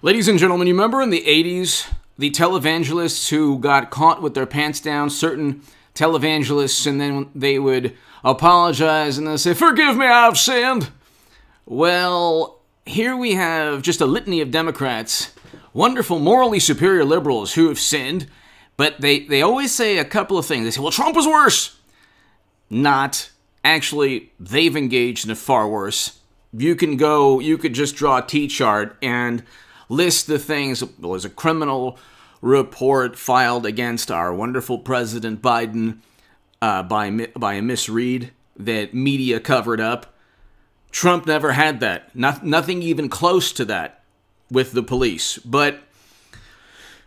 Ladies and gentlemen, you remember in the 80s, the televangelists who got caught with their pants down, certain televangelists, and then they would apologize and they'd say, "Forgive me, I've sinned." Well, here we have just a litany of Democrats, wonderful, morally superior liberals who have sinned, but they always say a couple of things. They say, well, Trump was worse. Not. Actually, they've engaged in a far worse. You could just draw a T-chart and list the things. Well, there's a criminal report filed against our wonderful President Biden by a misread that media covered up. Trump never had that. Nothing even close to that with the police. But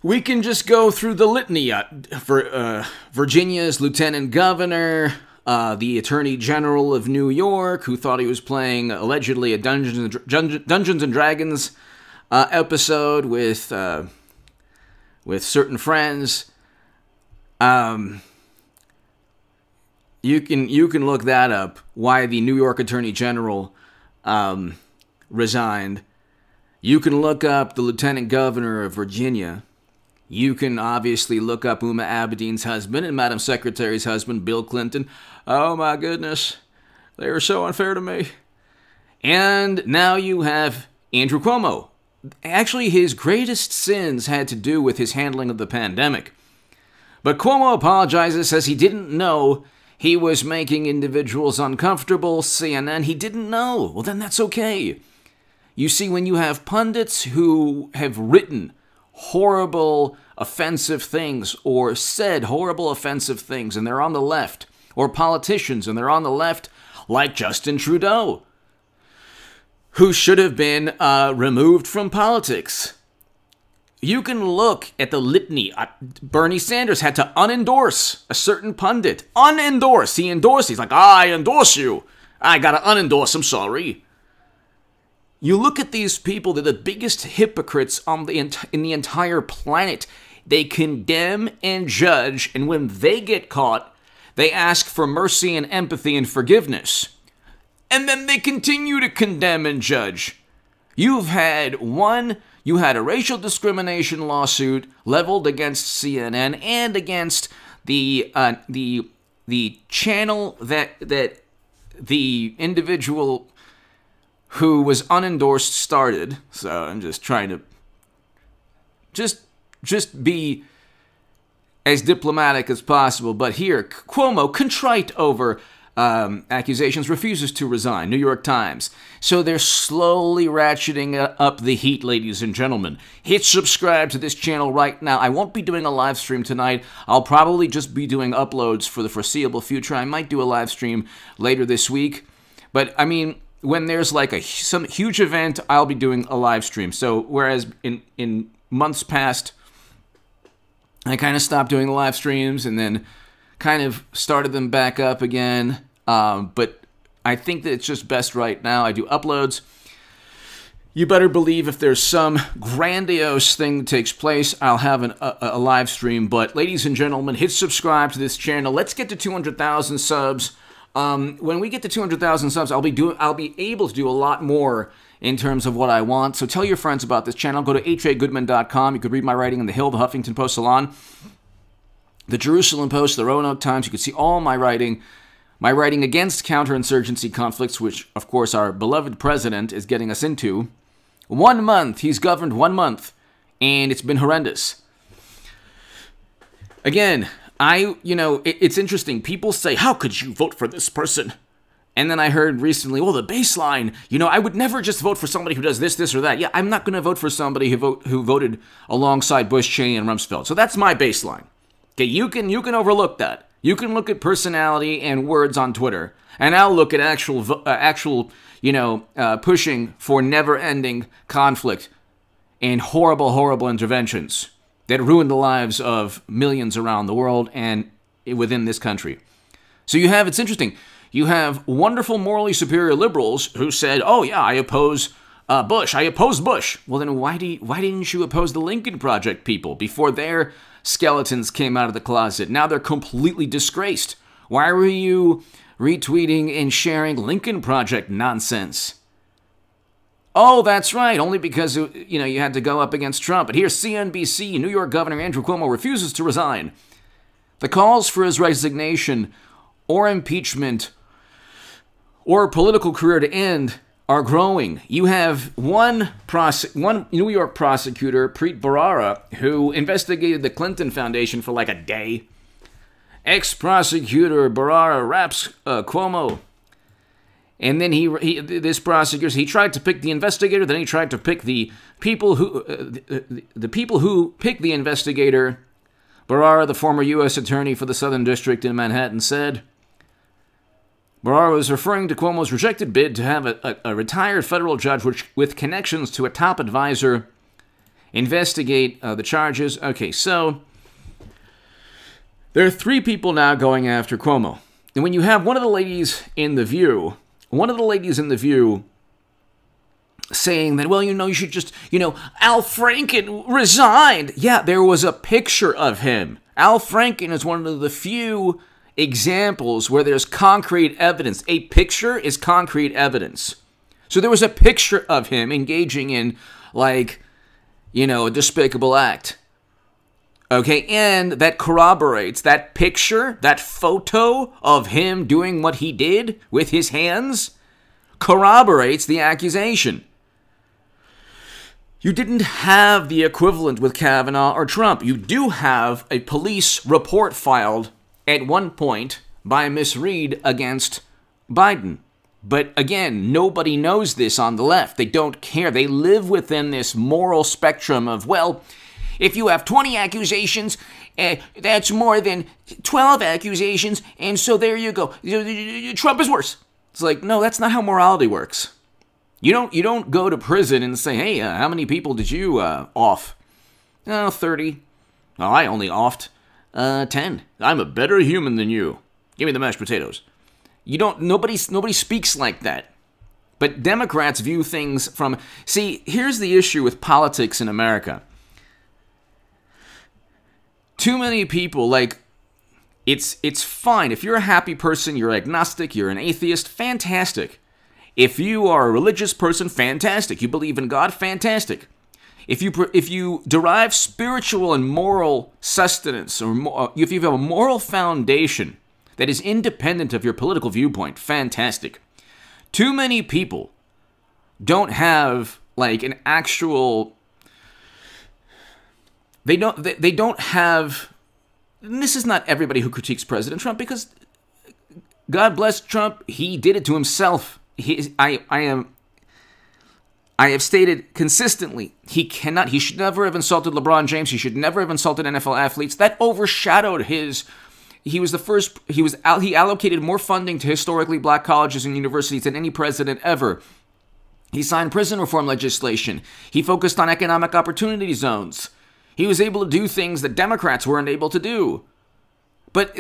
we can just go through the litany. Virginia's lieutenant governor, the attorney general of New York, who thought he was playing allegedly a Dungeons and Dragons episode with certain friends. You can look that up. Why the New York Attorney General resigned. You can look up the Lieutenant Governor of Virginia. You can obviously look up Uma Abedin's husband and Madam Secretary's husband, Bill Clinton. Oh my goodness, they were so unfair to me. And now you have Andrew Cuomo. Actually, his greatest sins had to do with his handling of the pandemic. But Cuomo apologizes, says he didn't know he was making individuals uncomfortable. CNN, he didn't know. Well, then that's okay. You see, when you have pundits who have written horrible, offensive things or said horrible, offensive things, and they're on the left, or politicians and they're on the left, like Justin Trudeau, who should have been removed from politics. You can look at the litany. Bernie Sanders had to unendorse a certain pundit. Unendorse. He endorsed. He's like, I endorse you. I gotta unendorse. I'm sorry. You look at these people. They're the biggest hypocrites in the entire planet. They condemn and judge, and when they get caught, they ask for mercy and empathy and forgiveness. And then they continue to condemn and judge. You had a racial discrimination lawsuit leveled against CNN and against the channel that the individual who was unendorsed started. So I'm just trying to just be as diplomatic as possible. But here, Cuomo, contrite over accusations, refuses to resign. New York Times. So they're slowly ratcheting up the heat, ladies and gentlemen. Hit subscribe to this channel right now. I won't be doing a live stream tonight. I'll probably just be doing uploads for the foreseeable future. I might do a live stream later this week. But, I mean, when there's like some huge event, I'll be doing a live stream. So, whereas in months past, I kind of stopped doing the live streams and then kind of started them back up again. But I think that it's just best right now. I do uploads. You better believe if there's some grandiose thing that takes place, I'll have a live stream. But ladies and gentlemen, hit subscribe to this channel. Let's get to 200,000 subs. When we get to 200,000 subs, I'll be able to do a lot more in terms of what I want. So tell your friends about this channel. Go to hagoodman.com. You could read my writing in The Hill, the Huffington Post Salon, the Jerusalem Post, the Roanoke Times. You can see all my writing against counterinsurgency conflicts, which, of course, our beloved president is getting us into. 1 month. He's governed 1 month, and it's been horrendous. Again, it's interesting. People say, how could you vote for this person? And then I heard recently, well, the baseline, I would never just vote for somebody who does this, or that. Yeah, I'm not going to vote for somebody who voted alongside Bush, Cheney, and Rumsfeld. So that's my baseline. Okay, you can overlook that. You can look at personality and words on Twitter, and I'll look at actual pushing for never-ending conflict and horrible, horrible interventions that ruin the lives of millions around the world and within this country. So it's interesting. You have wonderful, morally superior liberals who said, oh yeah, I oppose Bush. I oppose Bush. Well, then why didn't you oppose the Lincoln Project people before their skeletons came out of the closet? Now they're completely disgraced. Why were you retweeting and sharing Lincoln Project nonsense? Oh, that's right, only because, you had to go up against Trump. But here's CNBC, New York Governor Andrew Cuomo refuses to resign. The calls for his resignation or impeachment or political career to end are growing. You have one New York prosecutor, Preet Bharara, who investigated the Clinton Foundation for like a day. Ex-prosecutor Bharara raps Cuomo. And then this prosecutor, he tried to pick the investigator, then he tried to pick the people who picked the investigator. Bharara, the former U.S. attorney for the Southern District in Manhattan, said, Bharara was referring to Cuomo's rejected bid to have a retired federal judge with connections to a top advisor investigate the charges. Okay, so there are 3 people now going after Cuomo. And when you have one of the ladies in The View saying that, well, you should just, Al Franken resigned. Yeah, there was a picture of him. Al Franken is one of the few examples where there's concrete evidence. A picture is concrete evidence. So there was a picture of him engaging in, a despicable act. Okay, and that corroborates, that picture, that photo of him doing what he did with his hands, corroborates the accusation. You didn't have the equivalent with Kavanaugh or Trump. You do have a police report filed at one point by Miss Reed against Biden. But again, nobody knows this on the left. They don't care. They live within this moral spectrum of, well, if you have 20 accusations, that's more than 12 accusations, and so there you go. Trump is worse. It's like, no, that's not how morality works. You don't go to prison and say, hey, how many people did you off? 30. Oh, I only offed 10. I'm a better human than you. Give me the mashed potatoes. Nobody speaks like that. But Democrats view things from, see, here's the issue with politics in America. Too many people, it's fine. If you're a happy person, you're agnostic, you're an atheist, fantastic. If you are a religious person, fantastic. You believe in God, fantastic. If you derive spiritual and moral sustenance, or if you have a moral foundation that is independent of your political viewpoint, fantastic. Too many people don't have an actual. They don't have. And this is not everybody who critiques President Trump, because God bless Trump, he did it to himself. I have stated consistently, he should never have insulted LeBron James. He should never have insulted NFL athletes. That overshadowed he allocated more funding to historically black colleges and universities than any president ever. He signed prison reform legislation. He focused on economic opportunity zones. He was able to do things that Democrats weren't able to do. But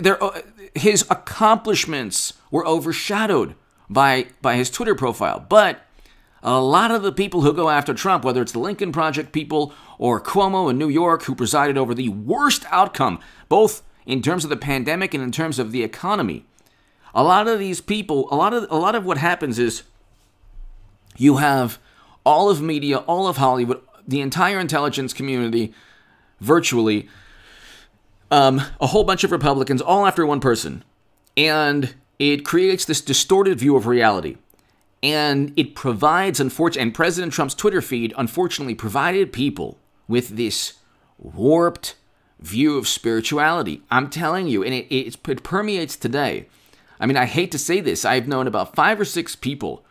his accomplishments were overshadowed by his Twitter profile. But a lot of the people who go after Trump, whether it's the Lincoln Project people or Cuomo in New York, who presided over the worst outcome, both in terms of the pandemic and in terms of the economy, a lot of these people, a lot of what happens is you have all of media, all of Hollywood, the entire intelligence community, virtually, a whole bunch of Republicans, all after one person. And it creates this distorted view of reality. And it provides, and President Trump's Twitter feed, unfortunately, provided people with this warped view of spirituality. I'm telling you, and it permeates today. I mean, I hate to say this. I've known about 5 or 6 people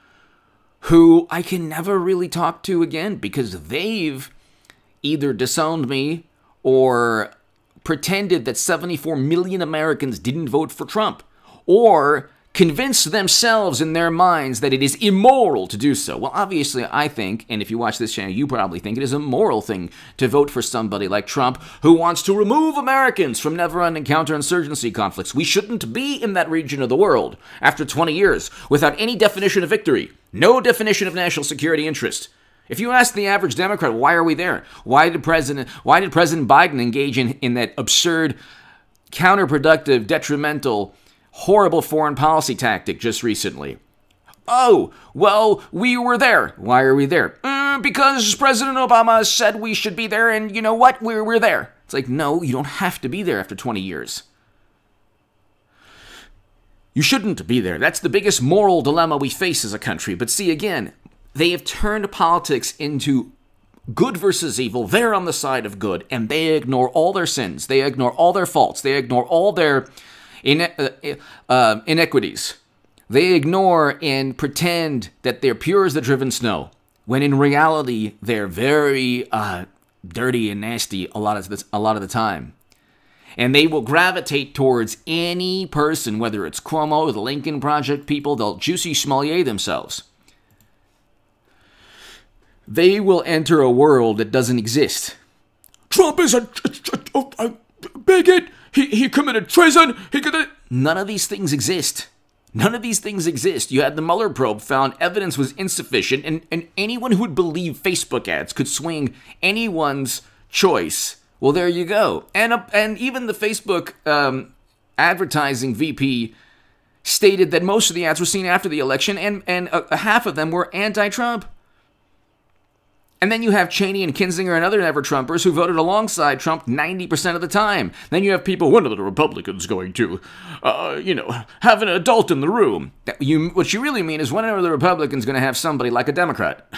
who I can never really talk to again because they've either disowned me or pretended that 74 million Americans didn't vote for Trump, or convinced themselves in their minds that it is immoral to do so. Well, obviously, I think, and if you watch this channel, you probably think it is a moral thing to vote for somebody like Trump who wants to remove Americans from never-ending counterinsurgency conflicts. We shouldn't be in that region of the world after 20 years without any definition of victory, no definition of national security interest. If you ask the average Democrat, why are we there? Why did President Biden engage in that absurd, counterproductive, detrimental, horrible foreign policy tactic just recently? Oh, well, we were there. Why are we there? Because President Obama said we should be there, and you know what? We're there. It's like, no, you don't have to be there after 20 years. You shouldn't be there. That's the biggest moral dilemma we face as a country. But see, again, they have turned politics into good versus evil. They're on the side of good, and they ignore all their sins. They ignore all their faults. They ignore all their inequities. They ignore and pretend that they're pure as the driven snow, when in reality, they're very dirty and nasty a lot of the time. And they will gravitate towards any person, whether it's Cuomo or the Lincoln Project people. They'll juicy schmalier themselves. They will enter a world that doesn't exist. Trump is a bigot. He committed treason. None of these things exist. None of these things exist. You had the Mueller probe found evidence was insufficient, and anyone who would believe Facebook ads could swing anyone's choice. Well, there you go. And even the Facebook advertising VP stated that most of the ads were seen after the election, and half of them were anti-Trump. And then you have Cheney and Kinzinger and other never-Trumpers who voted alongside Trump 90% of the time. Then you have people, when are the Republicans going to, have an adult in the room? What you really mean is, when are the Republicans going to have somebody like a Democrat?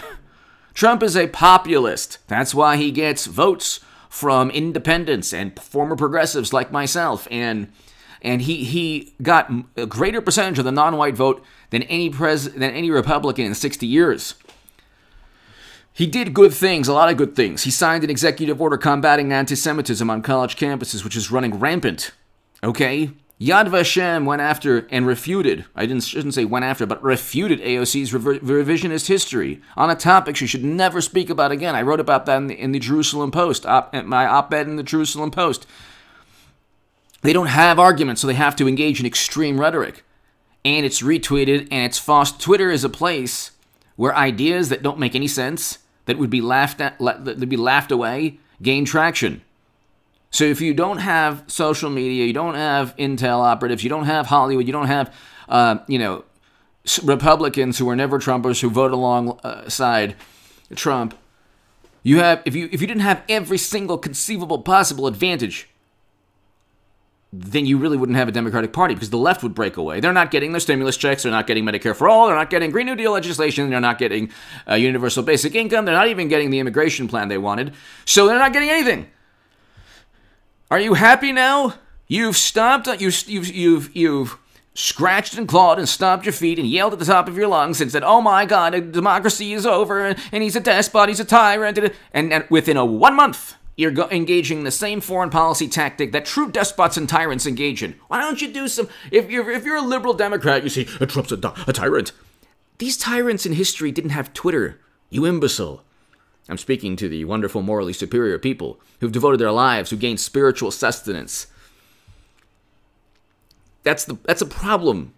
Trump is a populist. That's why he gets votes from independents and former progressives like myself. And he got a greater percentage of the non-white vote than any Republican in 60 years. He did good things, a lot of good things. He signed an executive order combating anti-Semitism on college campuses, which is running rampant. Okay? Yad Vashem went after and refuted, shouldn't say went after, but refuted AOC's revisionist history on a topic she should never speak about again. I wrote about that in the Jerusalem Post, my op-ed in the Jerusalem Post. They don't have arguments, so they have to engage in extreme rhetoric. And it's retweeted, and it's false. Twitter is a place where ideas that don't make any sense, that would be laughed away, gain traction. So if you don't have social media, you don't have intel operatives, you don't have Hollywood, you don't have, Republicans who are never Trumpers who vote alongside Trump, if you didn't have every single conceivable possible advantage, then you really wouldn't have a Democratic Party, because the left would break away. They're not getting their stimulus checks. They're not getting Medicare for all. They're not getting Green New Deal legislation. They're not getting universal basic income. They're not even getting the immigration plan they wanted. So they're not getting anything. Are you happy now? You've stomped. You've scratched and clawed and stomped your feet and yelled at the top of your lungs and said, "Oh my God, democracy is over, and he's a despot, he's a tyrant." And within 1 month, you're engaging the same foreign policy tactic that true despots and tyrants engage in. Why don't you do some... If you're a liberal Democrat, you say, Trump's a tyrant. These tyrants in history didn't have Twitter, you imbecile. I'm speaking to the wonderful, morally superior people who've devoted their lives, who gained spiritual sustenance. That's a problem.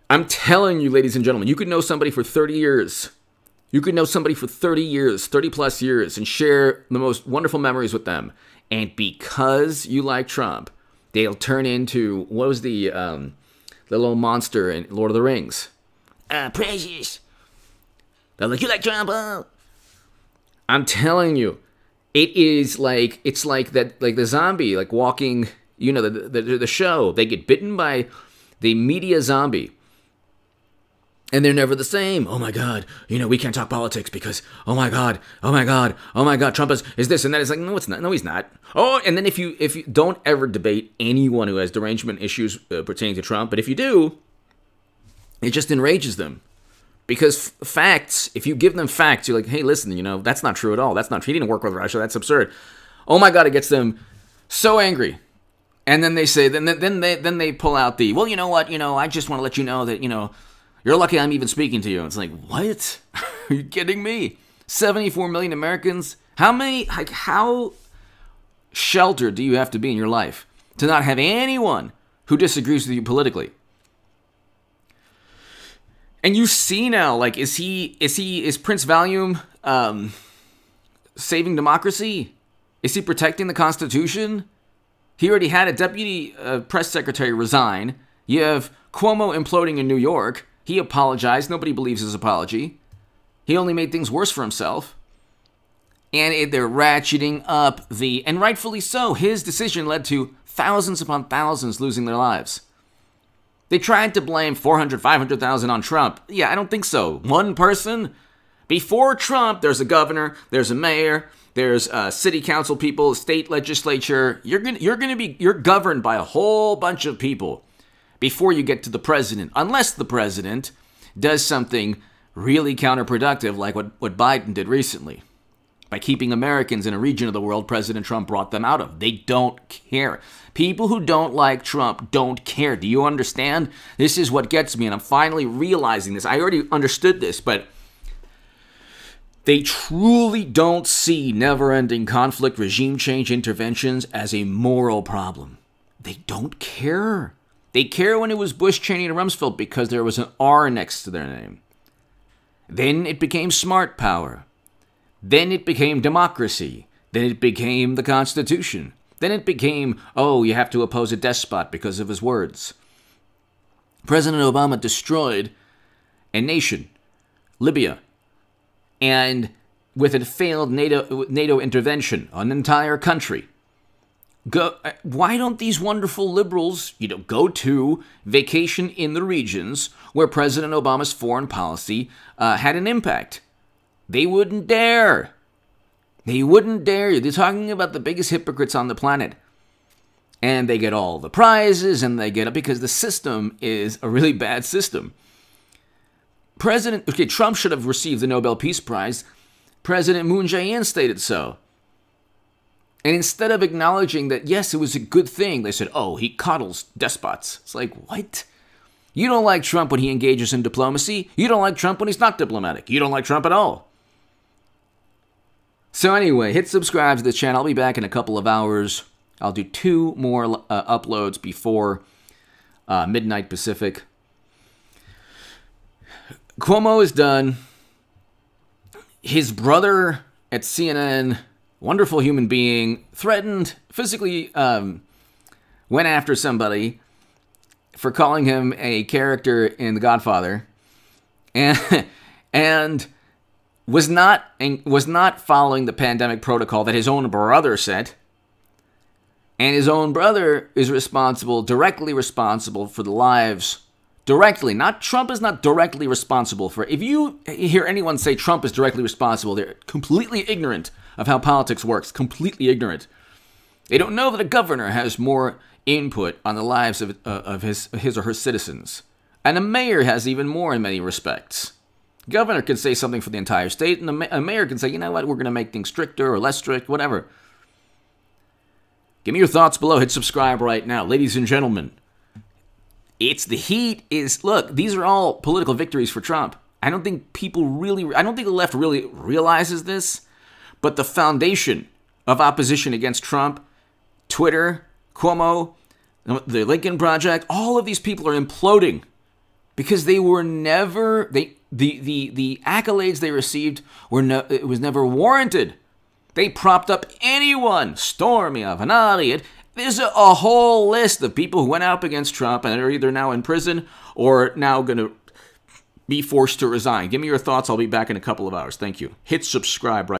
I'm telling you, ladies and gentlemen, you could know somebody for 30 years... You could know somebody for 30 years, 30 plus years, and share the most wonderful memories with them. And because you like Trump, they'll turn into, what was the little monster in Lord of the Rings? Precious. They're like, you like Trump? Oh. I'm telling you, it's like the zombie, like walking, the show. They get bitten by the media zombie. And they're never the same. Oh my God, we can't talk politics because, oh my God, Trump is this and that. It's like, no, it's not. No, he's not. Oh, and then if you don't ever debate anyone who has derangement issues pertaining to Trump, but if you do, it just enrages them. Because facts, if you give them facts, you're like, hey, listen, that's not true at all. That's not true. He didn't work with Russia. That's absurd. Oh my God, it gets them so angry. And then they say, then they pull out the, well, you know what, I just want to let you know that, you're lucky I'm even speaking to you. It's like, what? Are you kidding me? 74 million Americans? How sheltered do you have to be in your life to not have anyone who disagrees with you politically? And you see now, is Prince Valium saving democracy? Is he protecting the Constitution? He already had a deputy press secretary resign. You have Cuomo imploding in New York. He apologized. Nobody believes his apology. He only made things worse for himself. And they're ratcheting up and rightfully so, his decision led to thousands upon thousands losing their lives. They tried to blame 400, 500,000 on Trump. Yeah, I don't think so. One person? Before Trump, there's a governor, there's a mayor, there's city council people, state legislature. You're governed by a whole bunch of people before you get to the president, unless the president does something really counterproductive like what Biden did recently. By keeping Americans in a region of the world President Trump brought them out of. They don't care. People who don't like Trump don't care. Do you understand? This is what gets me, and I'm finally realizing this. I already understood this, but they truly don't see never-ending conflict, regime change interventions as a moral problem. They don't care. They care when it was Bush, Cheney, and Rumsfeld because there was an R next to their name. Then it became smart power. Then it became democracy. Then it became the Constitution. Then it became, oh, you have to oppose a despot because of his words. President Obama destroyed a nation, Libya, and with a failed NATO intervention, an entire country. Why don't these wonderful liberals, go to vacation in the regions where President Obama's foreign policy had an impact? They wouldn't dare. They wouldn't dare. They're talking about the biggest hypocrites on the planet. And they get all the prizes, and they get it because the system is a really bad system. Trump should have received the Nobel Peace Prize. President Moon Jae-in stated so. And instead of acknowledging that, yes, it was a good thing, they said, oh, he coddles despots. It's like, what? You don't like Trump when he engages in diplomacy. You don't like Trump when he's not diplomatic. You don't like Trump at all. So anyway, hit subscribe to the channel. I'll be back in a couple of hours. I'll do 2 more uploads before midnight Pacific. Cuomo is done. His brother at CNN, wonderful human being, threatened, physically went after somebody for calling him a character in The Godfather, and was not following the pandemic protocol that his own brother set. And his own brother is directly responsible for the lives. Directly. Trump is not directly responsible for it. If you hear anyone say Trump is directly responsible, they're completely ignorant of how politics works. Completely ignorant. They don't know that a governor has more input on the lives of his or her citizens. And a mayor has even more in many respects. Governor can say something for the entire state, and a mayor can say, you know what, we're going to make things stricter or less strict, whatever. Give me your thoughts below. Hit subscribe right now. Ladies and gentlemen, look, these are all political victories for Trump. I don't think the left really realizes this, but the foundation of opposition against Trump, Twitter, Cuomo, the Lincoln Project, all of these people are imploding because they were never, the accolades they received it was never warranted. They propped up anyone, Stormy, Avenatti. There's a whole list of people who went up against Trump and are either now in prison or now going to be forced to resign. Give me your thoughts. I'll be back in a couple of hours. Thank you. Hit subscribe right